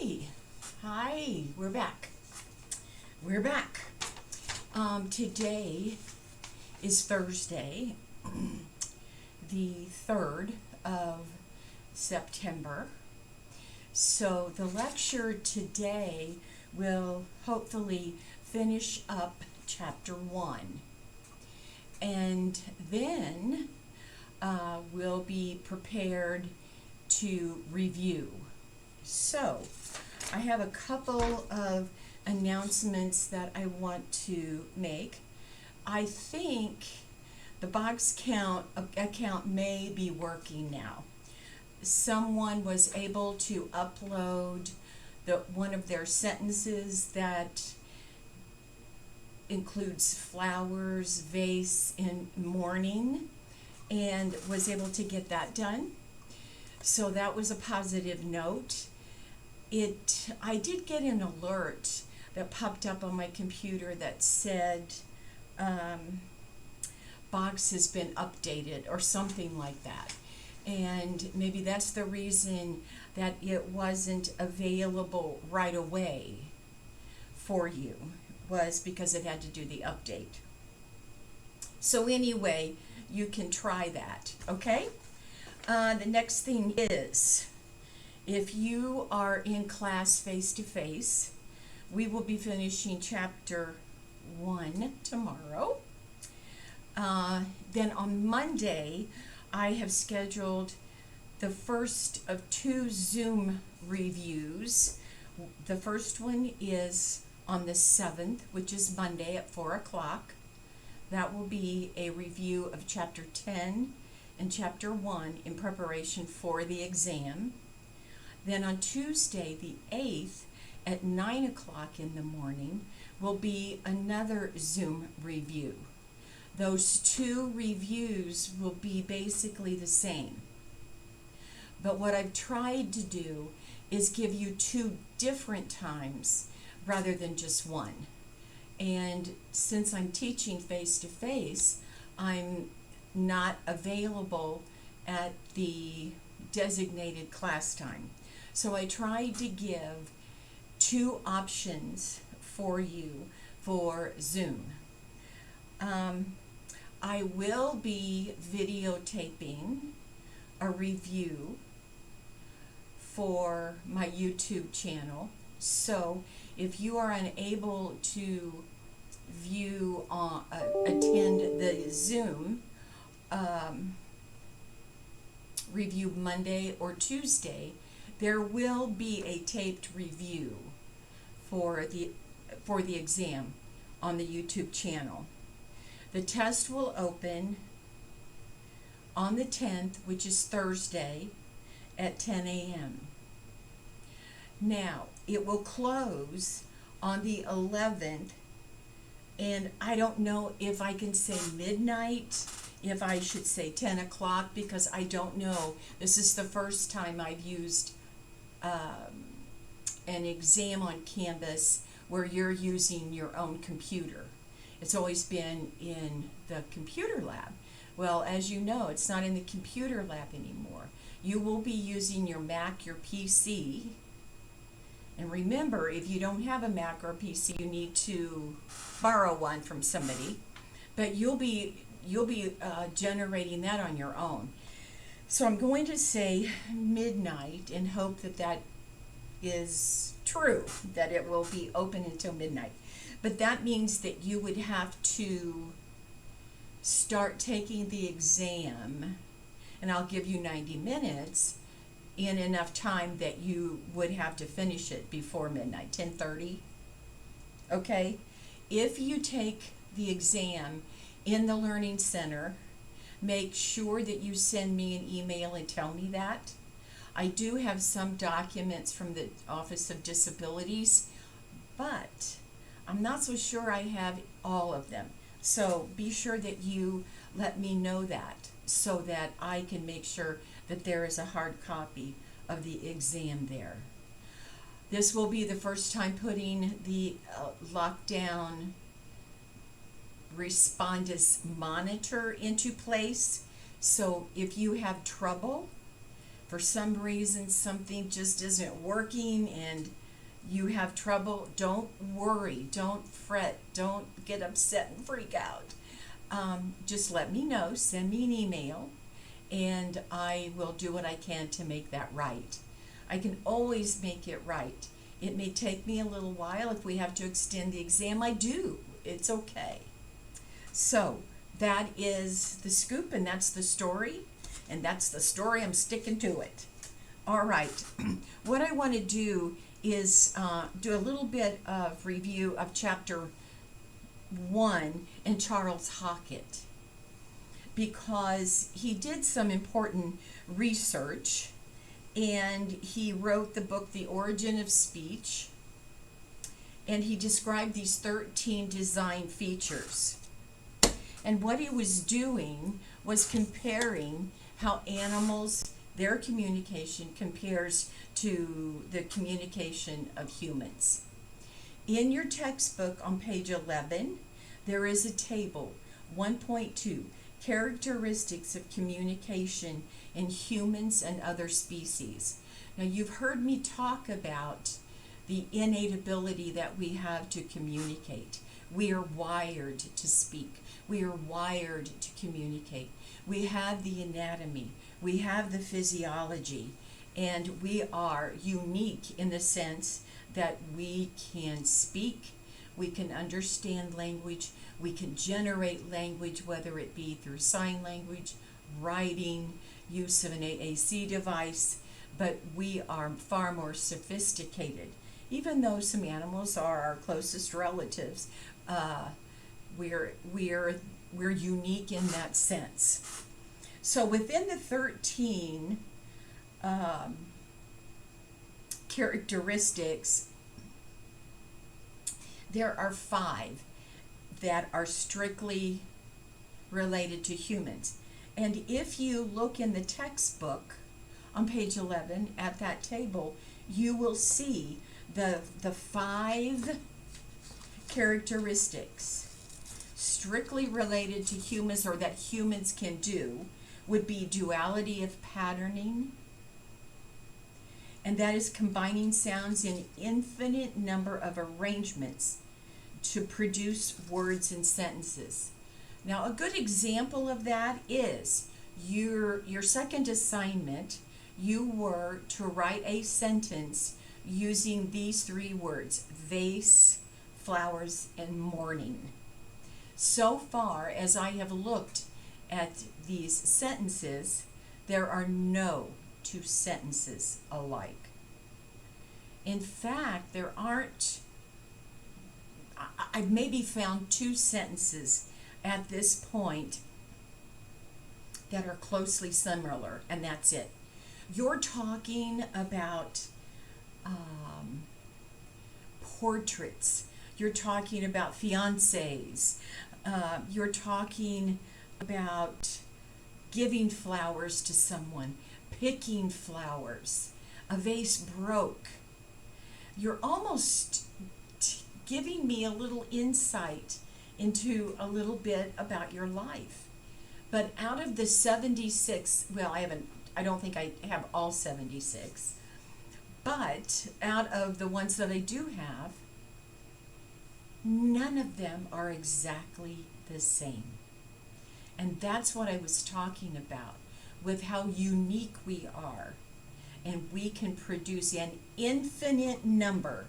Hi. Hi. We're back. We're back. Today is Thursday, the 3rd of September. So the lecture today will hopefully finish up chapter 1. And then we'll be prepared to review. So, I have a couple of announcements that I want to make. I think the Boxcount account may be working now. Someone was able to upload one of their sentences that includes flowers, vase, and morning, and was able to get that done. So that was a positive note. I did get an alert that popped up on my computer that said Box has been updated or something like that. And maybe that's the reason that it wasn't available right away for you, was because it had to do the update. So anyway, you can try that, okay? The next thing is, if you are in class face-to-face, we will be finishing chapter 1 tomorrow. Then on Monday, I have scheduled the first of 2 Zoom reviews. The first one is on the 7th, which is Monday at 4 o'clock. That will be a review of chapter 10 and chapter 1 in preparation for the exam. Then on Tuesday, the 8th, at 9 o'clock in the morning, will be another Zoom review. Those 2 reviews will be basically the same. But what I've tried to do is give you 2 different times rather than just one. And since I'm teaching face-to-face, I'm not available at the designated class time. So I tried to give 2 options for you for Zoom. I will be videotaping a review for my YouTube channel. So if you are unable to attend the Zoom review Monday or Tuesday, there will be a taped review for the exam on the YouTube channel. The test will open on the 10th, which is Thursday, at 10 a.m. Now, it will close on the 11th, and I don't know if I can say midnight, if I should say 10 o'clock, because I don't know. This is the first time I've used an exam on Canvas where you're using your own computer. It's always been in the computer lab. Well, as you know, it's not in the computer lab anymore. You will be using your Mac, your PC. And remember, if you don't have a Mac or a PC, you need to borrow one from somebody. But you'll be generating that on your own. So I'm going to say midnight and hope that that is true, that it will be open until midnight. But that means that you would have to start taking the exam, and I'll give you 90 minutes, in enough time that you would have to finish it before midnight, 10:30. Okay? If you take the exam in the Learning Center, make sure that you send me an email and tell me that. I do have some documents from the Office of Disabilities, but I'm not so sure I have all of them. So be sure that you let me know that so that I can make sure that there is a hard copy of the exam there. This will be the first time putting the lockdown Respondus monitor into place. So if you have trouble for some reason something just isn't working and you have trouble, don't worry, don't fret, don't get upset and freak out. Just let me know, send me an email, and I will do what I can to make that right. I can always make it right. It may take me a little while. If we have to extend the exam, I do. It's okay. So that is the scoop, and that's the story, and that's the story. I'm sticking to it. All right. What I want to do is do a little bit of review of chapter 1 in Charles Hockett, because he did some important research, and he wrote the book The Origin of Speech, and he described these 13 design features. And what he was doing was comparing how animals, their communication compares to the communication of humans. In your textbook on page 11, there is a table, 1.2, characteristics of communication in humans and other species. Now, you've heard me talk about the innate ability that we have to communicate. We are wired to speak. We are wired to communicate. We have the anatomy. We have the physiology. And we are unique in the sense that we can speak, we can understand language, we can generate language, whether it be through sign language, writing, use of an AAC device, but we are far more sophisticated. Even though some animals are our closest relatives, we're unique in that sense. So within the 13 characteristics, there are 5 that are strictly related to humans. And if you look in the textbook on page 11 at that table, you will see the 5 characteristics strictly related to humans, or that humans can do, would be duality of patterning, and that is combining sounds in infinite number of arrangements to produce words and sentences. Now, a good example of that is your second assignment. You were to write a sentence using these 3 words: vase, flowers, and morning. So far as I have looked at these sentences, there are no 2 sentences alike. In fact, there aren't, I've maybe found 2 sentences at this point that are closely similar, and that's it. You're talking about portraits. You're talking about fiancés. You're talking about giving flowers to someone, picking flowers. A vase broke. You're almost giving me a little insight into a little bit about your life. But out of the 76, well, I don't think I have all 76, but out of the ones that I do have, none of them are exactly the same. And that's what I was talking about, with how unique we are. And we can produce an infinite number.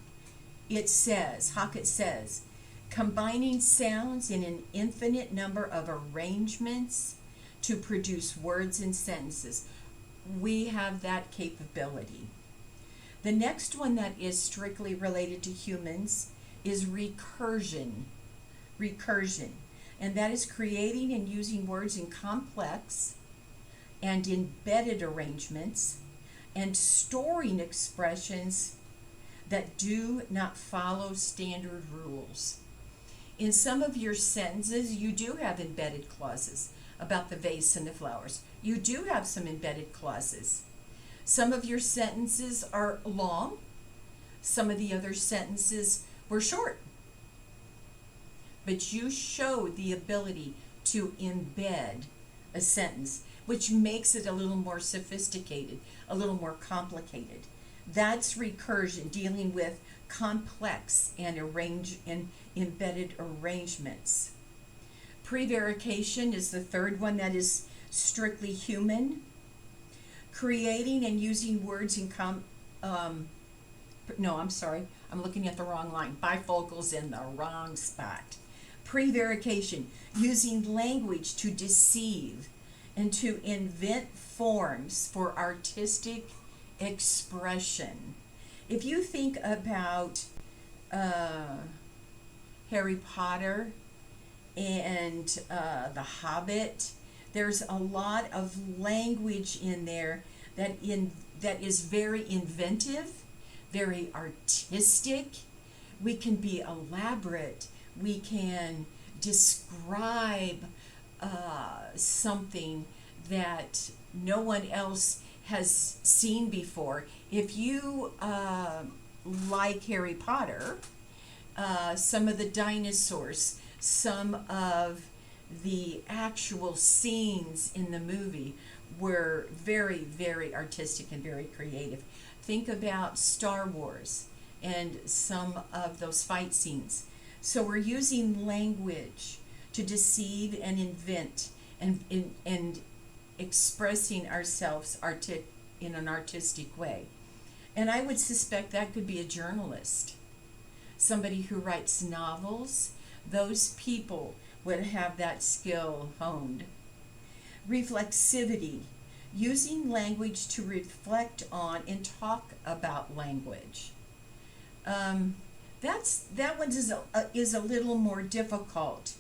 It says, Hockett says, combining sounds in an infinite number of arrangements to produce words and sentences. We have that capability. The next one that is strictly related to humans is recursion. Recursion. And that is creating and using words in complex and embedded arrangements, and storing expressions that do not follow standard rules. In some of your sentences, you do have embedded clauses about the vase and the flowers. You do have some embedded clauses. Some of your sentences are long. Some of the other sentences were short. But you showed the ability to embed a sentence. which makes it a little more sophisticated, a little more complicated. That's recursion, dealing with complex and embedded arrangements. Prevarication is the third one, that is strictly human. Creating and using words in no, I'm sorry, I'm looking at the wrong line. Bifocal's in the wrong spot. Prevarication, using language to deceive and to invent forms for artistic expression. If you think about Harry Potter and The Hobbit, there's a lot of language in there that is very inventive, very artistic. We can be elaborate. We can describe something that no one else has seen before. If you like Harry Potter, some of the dinosaurs, some of the actual scenes in the movie were very, very artistic and very creative. Think about Star Wars and some of those fight scenes. So we're using language to deceive and invent and expressing ourselves in an artistic way. And I would suspect that could be a journalist, somebody who writes novels. Those people would have that skill honed. Reflexivity, using language to reflect on and talk about language. That one is a little more difficult.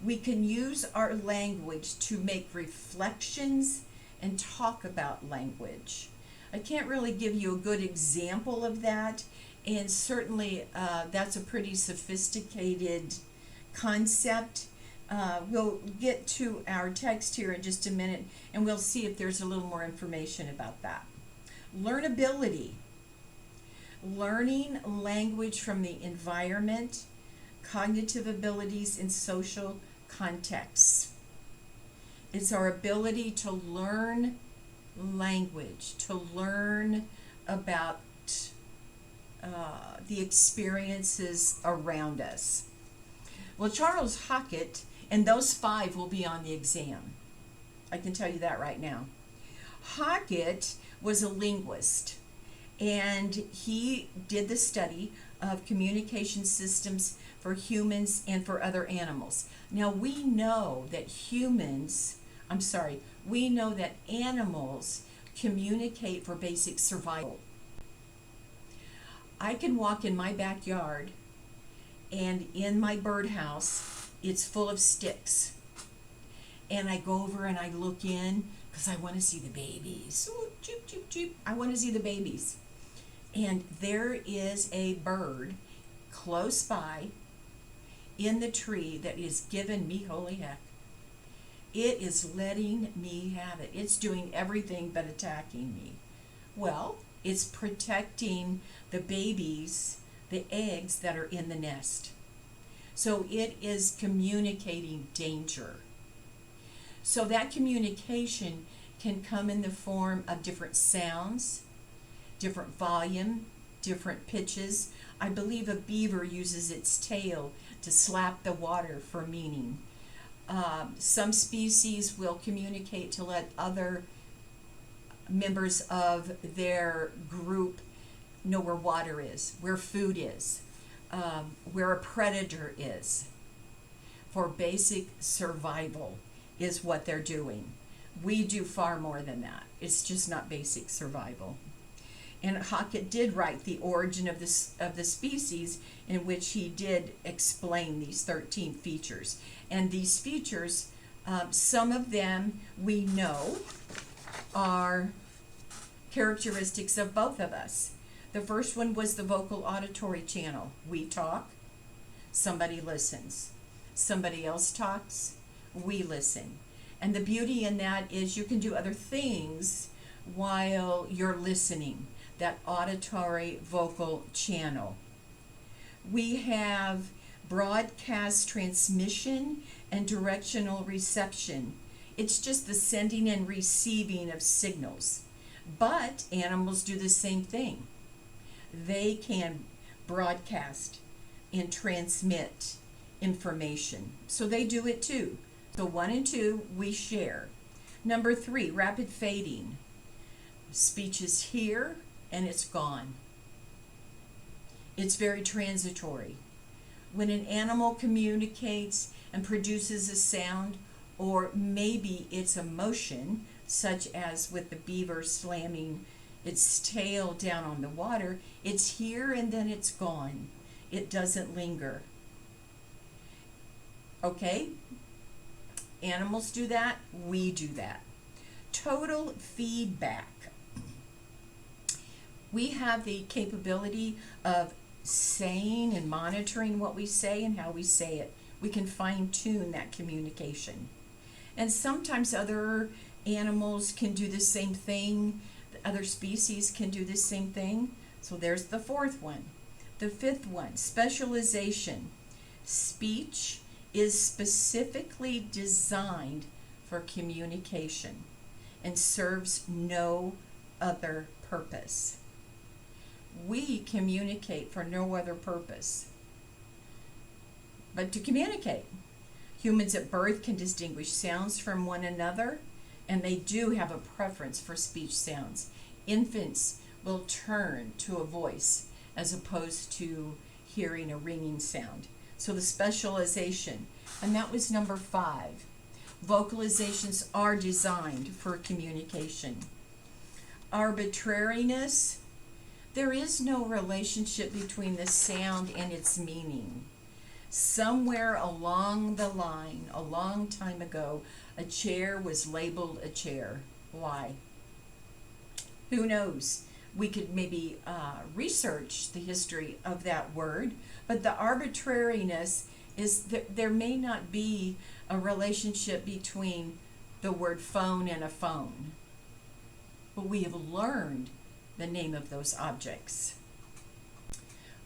We can use our language to make reflections and talk about language. I can't really give you a good example of that, and certainly that's a pretty sophisticated concept. We'll get to our text here in just a minute, and we'll see if there's a little more information about that. Learnability. Learning language from the environment, cognitive abilities, and social contexts. It's our ability to learn language, to learn about the experiences around us. Well, Charles Hockett, and those 5 will be on the exam. I can tell you that right now. Hockett was a linguist, and he did the study of communication systems for humans and for other animals. Now we know that animals communicate for basic survival. I can walk in my backyard, and in my birdhouse, it's full of sticks. And I go over and I look in because I want to see the babies. Ooh, cheep, cheep, cheep. I want to see the babies. And there is a bird close by in the tree that is giving me holy heck. It is letting me have it. It's doing everything but attacking me. Well, it's protecting the babies, the eggs that are in the nest. So it is communicating danger. So that communication can come in the form of different sounds, different volume, different pitches. I believe a beaver uses its tail to slap the water for meaning. Some species will communicate to let other members of their group know where water is, where food is, where a predator is. For basic survival is what they're doing. We do far more than that. It's just not basic survival. And Hockett did write The Origin of the Species, in which he did explain these 13 features. And these features, some of them we know are characteristics of both of us. The first one was the vocal auditory channel. We talk, somebody listens. Somebody else talks, we listen. And the beauty in that is you can do other things while you're listening, that auditory vocal channel. We have broadcast transmission and directional reception It's just the sending and receiving of signals. But animals do the same thing. They can broadcast and transmit information. So they do it too. So 1 and 2, we share. Number 3, rapid fading. Speech is here and it's gone. It's very transitory. When an animal communicates and produces a sound, or maybe it's a motion, such as with the beaver slamming its tail down on the water, it's here and then it's gone. It doesn't linger. Okay? Animals do that, we do that. Total feedback. We have the capability of saying and monitoring what we say and how we say it. We can fine-tune that communication. And sometimes other animals can do the same thing. Other species can do the same thing. So there's the 4th one. The 5th one, specialization. Speech is specifically designed for communication and serves no other purpose. We communicate for no other purpose but to communicate. Humans at birth can distinguish sounds from one another, and they do have a preference for speech sounds. Infants will turn to a voice as opposed to hearing a ringing sound. So the specialization, and that was number 5. Vocalizations are designed for communication. Arbitrariness, there is no relationship between the sound and its meaning. Somewhere along the line, a long time ago, a chair was labeled a chair. Why? Who knows? We could maybe research the history of that word, but the arbitrariness is that there may not be a relationship between the word phone and a phone. But we have learned the name of those objects.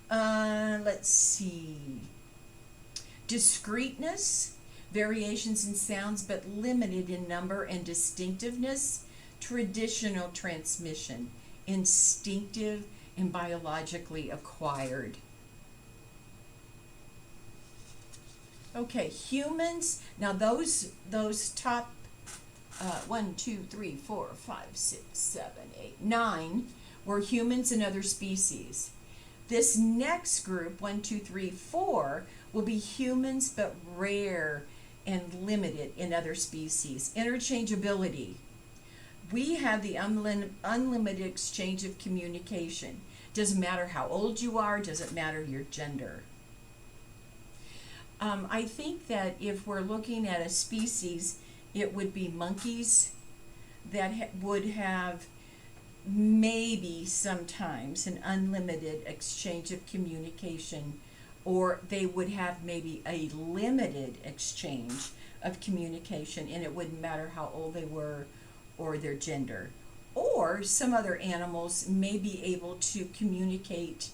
Let's see. Discreteness, variations in sounds but limited in number and distinctiveness. Traditional transmission, instinctive and biologically acquired. Okay, humans, now those top 1, 2, 3, 4, 5, 6, 7, 8, 9 were humans and other species. This next group, 1, 2, 3, 4, will be humans but rare and limited in other species. Interchangeability. We have the unlimited exchange of communication. Doesn't matter how old you are, doesn't matter your gender. I think that if we're looking at a species, it would be monkeys that would have maybe sometimes an unlimited exchange of communication, or they would have maybe a limited exchange of communication, and it wouldn't matter how old they were or their gender. Or some other animals may be able to communicate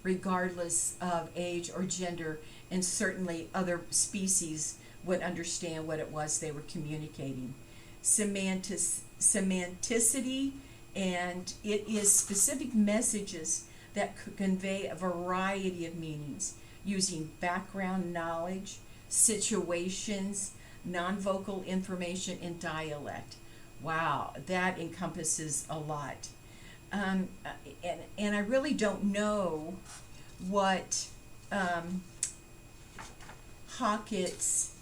regardless of age or gender, and certainly other species would understand what it was they were communicating. Semanticity, and it is specific messages that could convey a variety of meanings using background knowledge, situations, non-vocal information, and dialect. Wow, that encompasses a lot. And I really don't know what Hockett's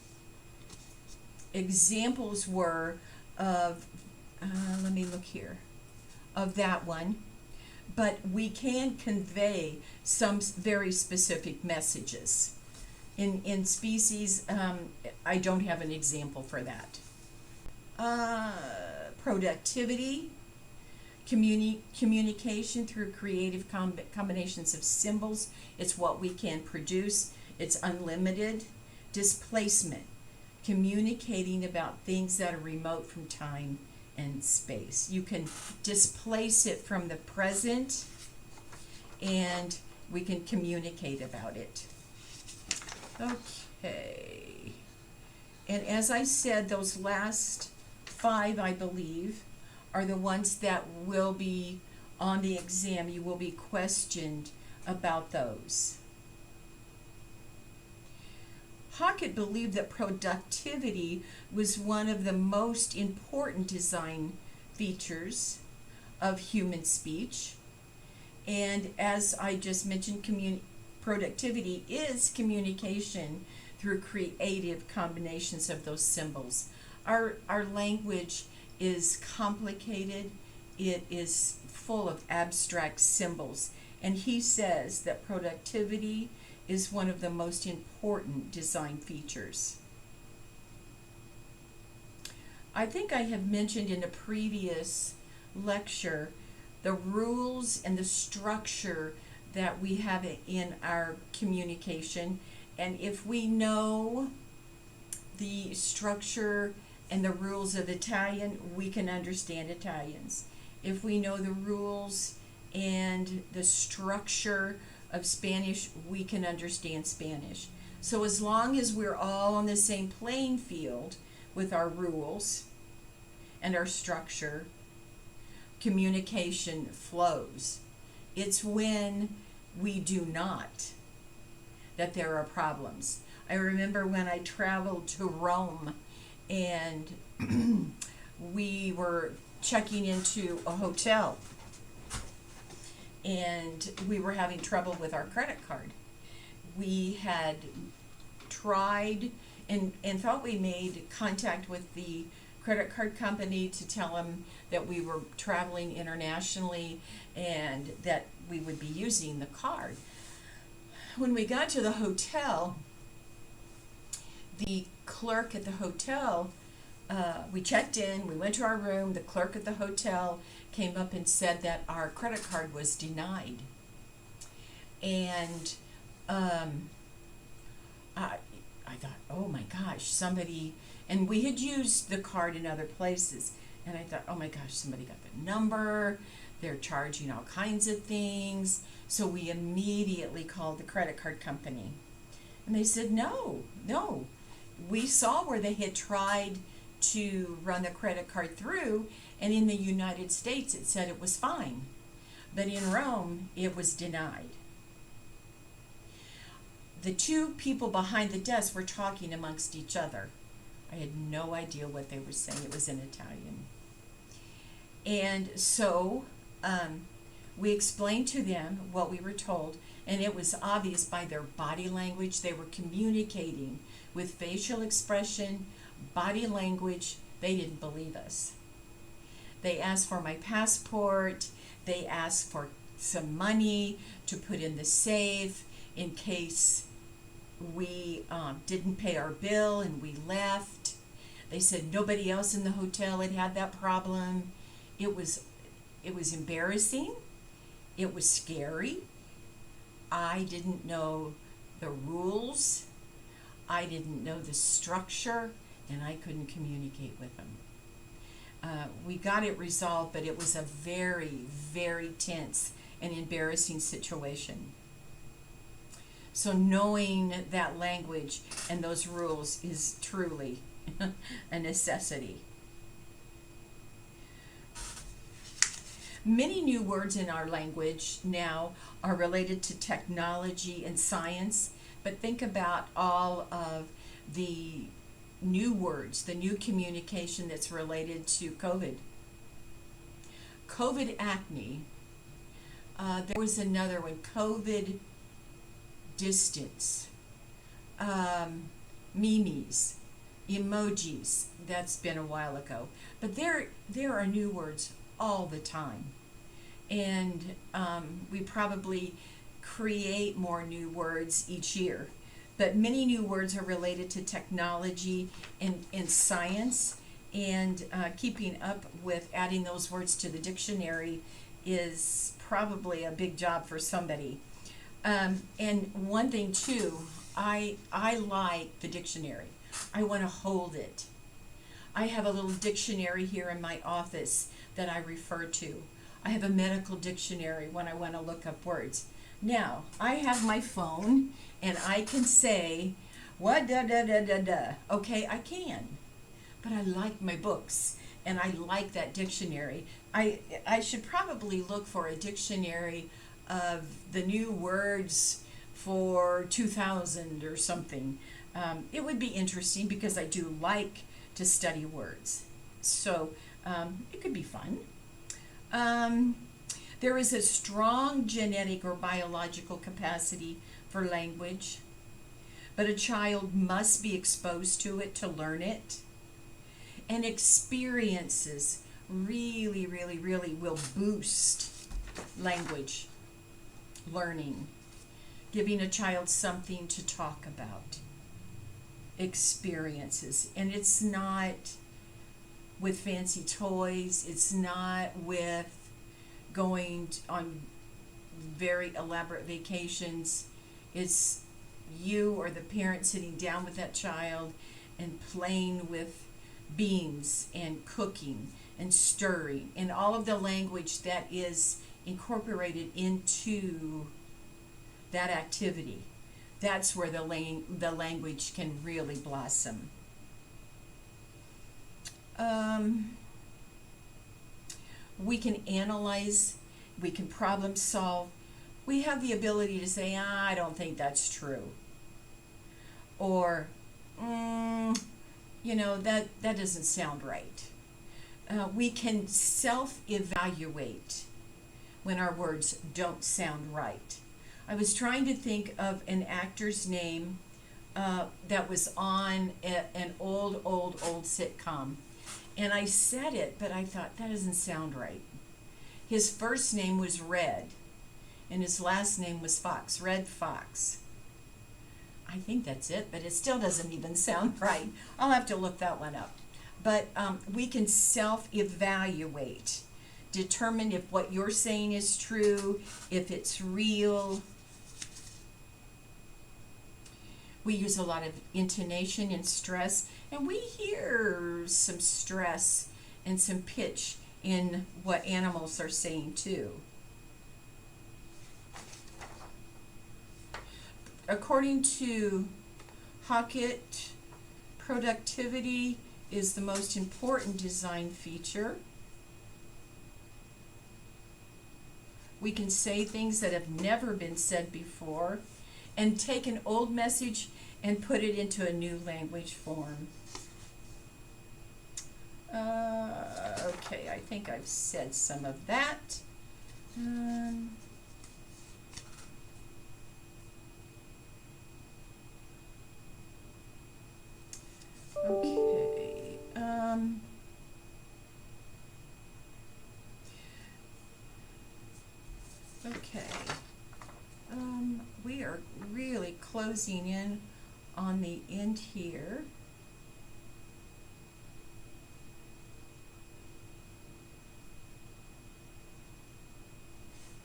examples were of, let me look here, of that one, but we can convey some very specific messages. In species, I don't have an example for that. Productivity, communication through creative combinations of symbols. It's what we can produce. It's unlimited. Displacement, communicating about things that are remote from time and space. You can displace it from the present, and we can communicate about it. Okay. And as I said, those last 5, I believe, are the ones that will be on the exam. You will be questioned about those. Hockett believed that productivity was one of the most important design features of human speech. And as I just mentioned, productivity is communication through creative combinations of those symbols. Our language is complicated. It is full of abstract symbols. And he says that productivity is one of the most important design features. I think I have mentioned in a previous lecture the rules and the structure that we have in our communication. And if we know the structure and the rules of Italian, we can understand Italians. If we know the rules and the structure of Spanish, we can understand Spanish. So as long as we're all on the same playing field with our rules and our structure, communication flows. It's when we do not that there are problems. I remember when I traveled to Rome and we were checking into a hotel and we were having trouble with our credit card. We had tried and thought we made contact with the credit card company to tell them that we were traveling internationally and that we would be using the card. When we got to the hotel, the clerk at the hotel, we checked in, we went to our room, the clerk at the hotel came up and said that our credit card was denied. And I thought, oh my gosh, somebody, and we had used the card in other places, and I thought, oh my gosh, somebody got the number, they're charging all kinds of things. So we immediately called the credit card company. And they said, no, we saw where they had tried to run the credit card through, and in the United States it said it was fine. But in Rome, it was denied. The two people behind the desk were talking amongst each other. I had no idea what they were saying. It was in Italian. And so we explained to them what we were told, and it was obvious by their body language. They were communicating with facial expression, body language. They didn't believe us. They asked for my passport. They asked for some money to put in the safe in case we didn't pay our bill and we left. They said nobody else in the hotel had that problem. It was embarrassing. It was scary. I didn't know the rules. I didn't know the structure, and I couldn't communicate with them. We got it resolved, but it was a very, very tense and embarrassing situation. So knowing that language and those rules is truly a necessity. Many new words in our language now are related to technology and science, but think about all of the new words, the new communication that's related to COVID. COVID acne. There was another one, COVID distance, memes, emojis. That's been a while ago. But there are new words all the time. And we probably create more new words each year. But many new words are related to technology and science, and keeping up with adding those words to the dictionary is probably a big job for somebody. And one thing too, I like the dictionary. I want to hold it. I have a little dictionary here in my office that I refer to. I have a medical dictionary when I want to look up words. Now, I have my phone, and I can say What da da da da da? Okay, I can, but I like my books and I like that dictionary. I should probably look for a dictionary of the new words for 2000 or something. It would be interesting because I do like to study words. So it could be fun. Um, there is a strong genetic or biological capacity for language, but a child must be exposed to it to learn it. And experiences really, really, really will boost language learning, giving a child something to talk about. Experiences. And it's not with fancy toys, it's not with going on very elaborate vacations. It's you or the parent sitting down with that child and playing with beans and cooking and stirring and all of the language that is incorporated into that activity. That's where the language can really blossom. We can analyze, we can problem solve. We have the ability to say, I don't think that's true. Or, that doesn't sound right. We can self-evaluate when our words don't sound right. I was trying to think of an actor's name that was on an old sitcom. And I said it, but I thought, that doesn't sound right. His first name was Red, and his last name was Fox, Red Fox. I think that's it, but it still doesn't even sound right. I'll have to look that one up. But we can self-evaluate, determine if what you're saying is true, if it's real. We use a lot of intonation and stress, and we hear some stress and some pitch in what animals are saying too. According to Hockett, productivity is the most important design feature. We can say things that have never been said before and take an old message and put it into a new language form. Okay, I think I've said some of that. Okay. Okay. We are really closing in on the end here.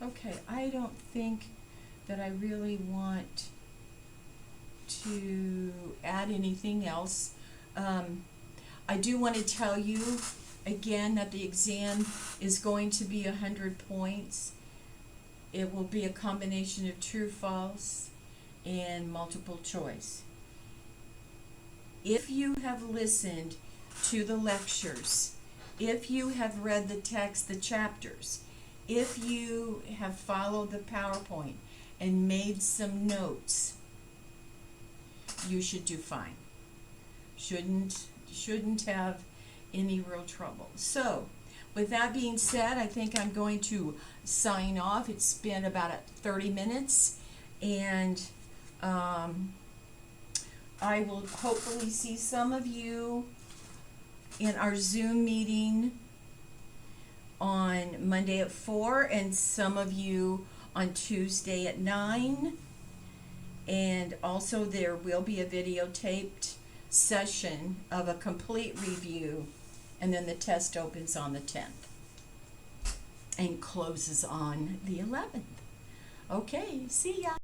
Okay, I don't think that I really want to add anything else. I do want to tell you again that the exam is going to be 100 points. It will be a combination of true, false, and multiple choice. If you have listened to the lectures, if you have read the text, the chapters, if you have followed the PowerPoint and made some notes, you should do fine. Shouldn't have any real trouble. So, with that being said, I think I'm going to sign off. It's been about 30 minutes, and I will hopefully see some of you in our Zoom meeting on Monday at 4, and some of you on Tuesday at 9. And also there will be a videotaped session of a complete review, and then the test opens on the 10th and closes on the 11th. Okay, see ya.